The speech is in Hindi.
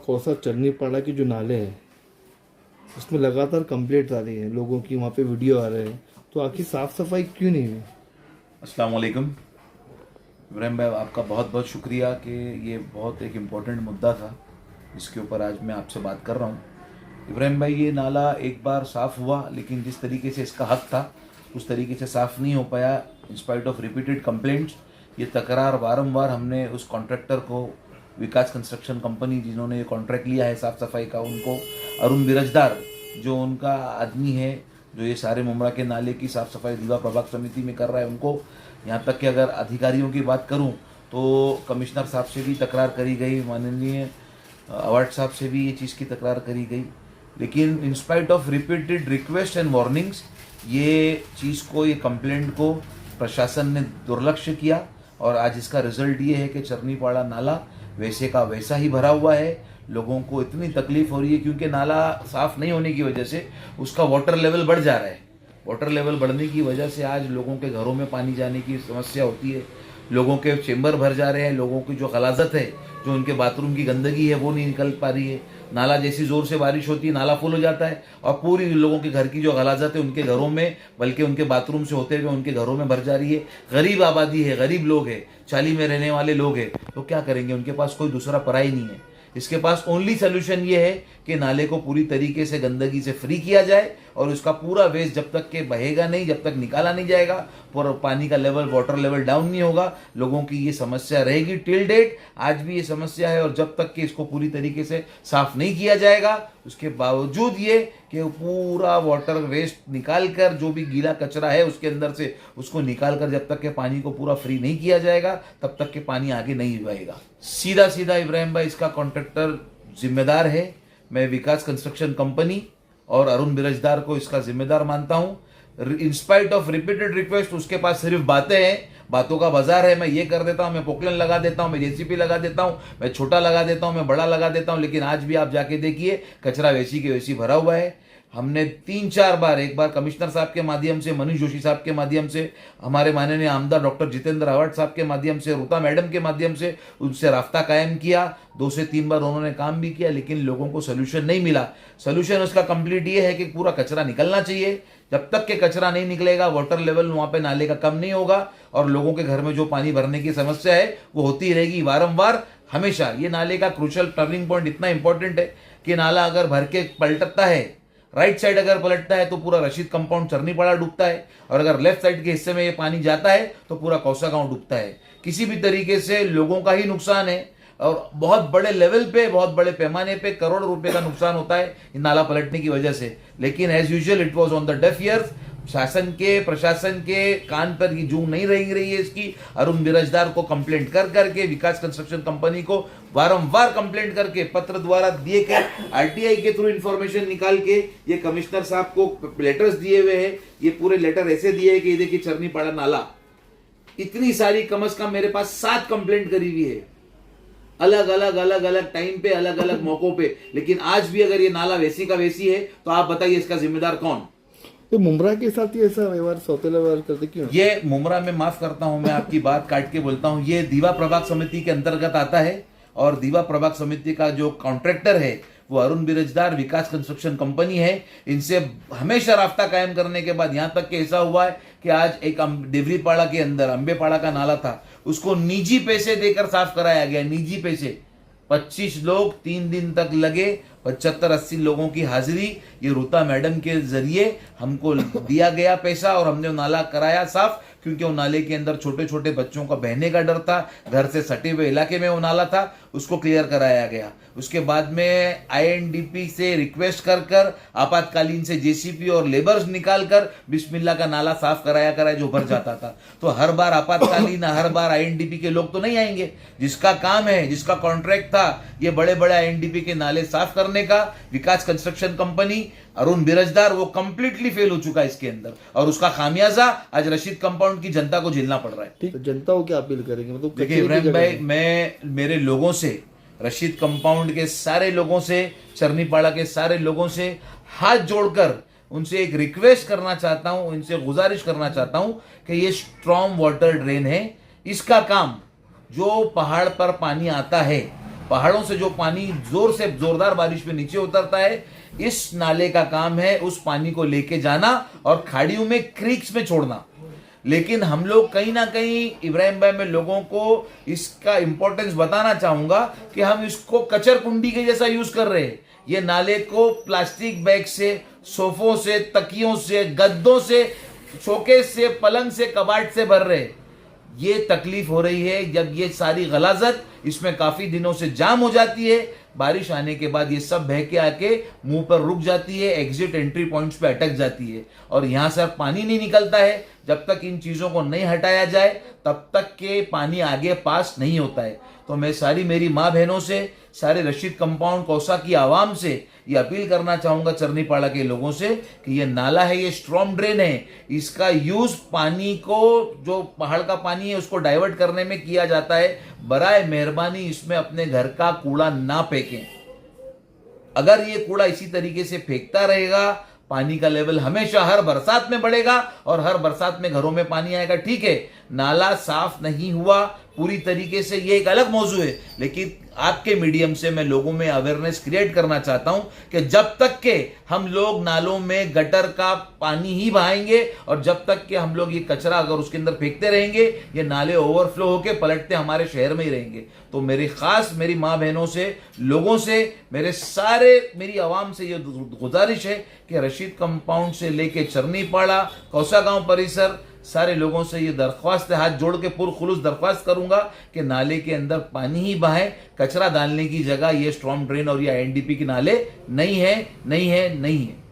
कौसा चरनीपाड़ा की जो नाले हैं उसमें लगातार कंप्लेंट आ रही है लोगों की, वहाँ पे वीडियो आ रहे हैं, तो आखिर साफ सफाई क्यों नहीं हुई? अस्सलाम वालेकुम इब्राहिम भाई, आपका बहुत बहुत शुक्रिया कि ये बहुत एक इम्पोर्टेंट मुद्दा था जिसके ऊपर आज मैं आपसे बात कर रहा हूँ। इब्राहिम भाई, ये नाला एक बार साफ़ हुआ, लेकिन जिस तरीके से इसका हक था उस तरीके से साफ़ नहीं हो पाया। इंस्पाइट ऑफ रिपीटेड कंप्लेंट्स, ये तकरार वारंवार हमने उस कॉन्ट्रैक्टर को, विकास कंस्ट्रक्शन कंपनी जिन्होंने ये कॉन्ट्रैक्ट लिया है साफ़ सफाई का, उनको, अरुण बिरजदार जो उनका आदमी है जो ये सारे मुमरा के नाले की साफ़ सफाई दीवा प्रभाग समिति में कर रहा है, उनको, यहाँ तक कि अगर अधिकारियों की बात करूँ तो कमिश्नर साहब से भी तकरार करी गई, माननीय अवार्ड साहब से भी ये चीज़ की तकरार करी गई, लेकिन in spite of repeated request and warnings ये चीज़ को, ये कंप्लेंट को प्रशासन ने दुर्लक्ष्य किया और आज इसका रिजल्ट ये है कि चरनीपाड़ा नाला वैसे का वैसा ही भरा हुआ है। लोगों को इतनी तकलीफ हो रही है क्योंकि नाला साफ़ नहीं होने की वजह से उसका वाटर लेवल बढ़ जा रहा है। वाटर लेवल बढ़ने की वजह से आज लोगों के घरों में पानी जाने की समस्या होती है, लोगों के चेंबर भर जा रहे हैं, लोगों की जो गलाजत है, जो उनके बाथरूम की गंदगी है वो नहीं निकल पा रही है। नाला जैसी ज़ोर से बारिश होती है नाला फुल हो जाता है और पूरी लोगों के घर की जो गलाजत है उनके घरों में, बल्कि उनके बाथरूम से होते हुए उनके घरों में भर जा रही है। गरीब आबादी है, गरीब लोग हैं, चाली में रहने वाले लोग हैं, तो क्या करेंगे? उनके पास कोई दूसरा पराई नहीं है। इसके पास ओनली सोल्यूशन ये है कि नाले को पूरी तरीके से गंदगी से फ्री किया जाए और उसका पूरा वेस्ट जब तक के बहेगा नहीं, जब तक निकाला नहीं जाएगा, पूरा पानी का लेवल, वाटर लेवल डाउन नहीं होगा, लोगों की ये समस्या रहेगी टिल डेट। आज भी ये समस्या है और जब तक कि इसको पूरी तरीके से साफ नहीं किया जाएगा, उसके बावजूद ये कि पूरा वाटर वेस्ट निकाल कर, जो भी गीला कचरा है उसके अंदर से उसको निकाल कर, जब तक के पानी को पूरा फ्री नहीं किया जाएगा तब तक के पानी आगे नहीं बहेगा। सीधा सीधा इब्राहिम भाई, इसका कॉन्ट्रैक्टर जिम्मेदार है। मैं विकास कंस्ट्रक्शन कंपनी और अरुण बिरजदार को इसका जिम्मेदार मानता हूं। इंस्पाइट ऑफ रिपीटेड रिक्वेस्ट, उसके पास सिर्फ बातें हैं, बातों का बाजार है। मैं ये कर देता हूं, मैं पोकलन लगा देता हूं, मैं जेसीपी लगा देता हूं, मैं छोटा लगा देता हूं, मैं बड़ा लगा देता हूं, लेकिन आज भी आप जाके देखिए कचरा वैसी के वैसी भरा हुआ है। हमने 3-4 बार, एक बार कमिश्नर साहब के माध्यम से, मनीष जोशी साहब के माध्यम से, हमारे माननीय आमदार डॉक्टर जितेंद्र अवार्ड साहब के माध्यम से, रूता मैडम के माध्यम से उनसे रास्ता कायम किया। 2 से 3 बार उन्होंने काम भी किया, लेकिन लोगों को सोल्यूशन नहीं मिला। सोल्यूशन उसका कंप्लीट ये है कि पूरा कचरा निकलना चाहिए। जब तक के कचरा नहीं निकलेगा, वाटर लेवल वहाँ पे नाले का कम नहीं होगा और लोगों के घर में जो पानी भरने की समस्या है वो होती रहेगी वारंवार, हमेशा। ये नाले का क्रूशल टर्निंग पॉइंट इतना इंपॉर्टेंट है कि नाला अगर भर के पलटता है, राइट साइड अगर पलटता है तो पूरा रशीद कंपाउंड चरनीपाड़ा डूबता है, और अगर लेफ्ट साइड के हिस्से में ये पानी जाता है तो पूरा कौसा गांव डूबता है। किसी भी तरीके से लोगों का ही नुकसान है और बहुत बड़े लेवल पे, बहुत बड़े पैमाने पे करोड़ों रुपए का नुकसान होता है इन नाला पलटने की वजह से। लेकिन as usual it was on the deaf ears. शासन के, प्रशासन के कान पर ये जूं नहीं रही है इसकी। अरुण बिरजदार को कंप्लेंट कर करके, विकास कंस्ट्रक्शन कंपनी को वारंवार कंप्लेंट करके, पत्र द्वारा दिए कर, आरटीआई के थ्रू इंफॉर्मेशन निकाल के ये कमिश्नर साहब को लेटर्स दिए हुए हैं। ये पूरे लेटर ऐसे दिए है कि देखिए चरनीपाड़ा नाला, इतनी सारी, कम से कम मेरे पास 7 कंप्लेंट करी हुई है, अलग अलग टाइम पे, अलग अलग मौकों पे। लेकिन आज भी अगर ये नाला वैसी का वैसी है तो आप बताइए इसका जिम्मेदार कौन? तो मुमरा के साथ ही ऐसा व्यवहार, सौतेला व्यवहार करते क्यों? ये मुमरा में, माफ करता हूं, मैं आपकी बात काट के बोलता हूं, ये दीवा प्रभाग समिति के अंतर्गत आता है और दीवा प्रभाग समिति का जो कॉन्ट्रैक्टर है वो अरुण बिरजदार, विकास कंस्ट्रक्शन कंपनी है। इनसे हमेशा रास्ता कायम करने के बाद यहाँ तक कि ऐसा हुआ है कि आज एक देवरीपाड़ा के अंदर अंबेपाड़ा का नाला था, उसको निजी पैसे देकर साफ कराया गया, निजी पैसे। 25 लोग 3 दिन तक लगे, 75-80 लोगों की हाजिरी। ये रूता मैडम के जरिए हमको दिया गया पैसा और हमने वो नाला कराया साफ, क्योंकि वो नाले के अंदर छोटे छोटे बच्चों का बहने का डर था, घर से सटे हुए इलाके में वो नाला था, उसको क्लियर कराया गया। उसके बाद में आईएनडीपी से रिक्वेस्ट कर कर, आपातकालीन से जेसीपी और लेबर्स निकाल कर बिस्मिल्लाह का नाला साफ कराया जो भर जाता था। तो हर बार आपातकालीन, हर बार आईएनडीपी के लोग तो नहीं आएंगे। जिसका काम है, जिसका कॉन्ट्रैक्ट था ये बड़े बड़े आईएनडीपी के नाले साफ करने का, विकास कंस्ट्रक्शन कंपनी, अरुण बिरजदार, वो कंप्लीटली फेल हो चुका है इसके अंदर और उसका खामियाजा आज रशीद कंपाउंड की जनता को झेलना पड़ रहा है। ठीक, तो जनता को क्या अपील करेंगे? मतलब देखिए इब्राहिम भाई, मैं मेरे लोगों से, रशीद कंपाउंड के सारे लोगों से, चरनीपाड़ा के सारे लोगों से हाथ जोड़कर उनसे एक रिक्वेस्ट करना चाहता हूं, उनसे गुजारिश करना चाहता हूं कि ये स्ट्रॉन्ग वाटर ड्रेन है, इसका काम, जो पहाड़ पर पानी आता है पहाड़ों से जो पानी जोर से जोरदार बारिश में नीचे उतरता है, इस नाले का काम है उस पानी को लेके जाना और खाड़ियों में, क्रीक्स में छोड़ना। लेकिन हम लोग कहीं ना कहीं, इब्राहिम भाई, मैं लोगों को इसका इंपॉर्टेंस बताना चाहूंगा कि हम इसको कचर कुंडी के जैसा यूज कर रहे हैं। ये नाले को प्लास्टिक बैग से, सोफों से, तकियों से, गद्दों से, शोकेस से, पलंग से, कबाड़ से भर रहे। ये तकलीफ हो रही है जब ये सारी गलाजत इसमें काफी दिनों से जाम हो जाती है। बारिश आने के बाद ये सब बह के आके मुंह पर रुक जाती है, एग्जिट एंट्री पॉइंट्स पे अटक जाती है और यहां से पानी नहीं निकलता है। जब तक इन चीजों को नहीं हटाया जाए तब तक के पानी आगे पास नहीं होता है। तो मैं सारी मेरी माँ बहनों से, सारे रशीद कंपाउंड कौसा की आवाम से ये अपील करना चाहूंगा, चरनीपाड़ा के लोगों से, कि ये नाला है, ये स्ट्रॉम ड्रेन है। इसका यूज पानी को, जो पहाड़ का पानी है उसको डाइवर्ट करने में किया जाता है। बराए मेहरबानी इसमें अपने घर का कूड़ा ना फेंकें। अगर ये कूड़ा इसी तरीके से फेंकता रहेगा, पानी का लेवल हमेशा हर बरसात में बढ़ेगा और हर बरसात में घरों में पानी आएगा। ठीक है, नाला साफ नहीं हुआ पूरी तरीके से, ये एक अलग मौजू है, लेकिन आपके मीडियम से मैं लोगों में अवेयरनेस क्रिएट करना चाहता हूं कि जब तक के हम लोग नालों में गटर का पानी ही बहाएंगे और जब तक के हम लोग ये कचरा अगर उसके अंदर फेंकते रहेंगे, ये नाले ओवरफ्लो होके पलटते हमारे शहर में ही रहेंगे। तो मेरी माँ बहनों से, लोगों से, मेरी आवाम से ये गुजारिश है कि रशीद कंपाउंड से लेके चरनीपाड़ा, कौसा गांव परिसर, सारे लोगों से ये दरख्वास्त है, हाथ जोड़ के पुरखुलूस दरख्वास्त करूंगा कि नाले के अंदर पानी ही बहाए। कचरा डालने की जगह ये स्ट्रॉम ड्रेन और ये आईएनडीपी के नाले नहीं है।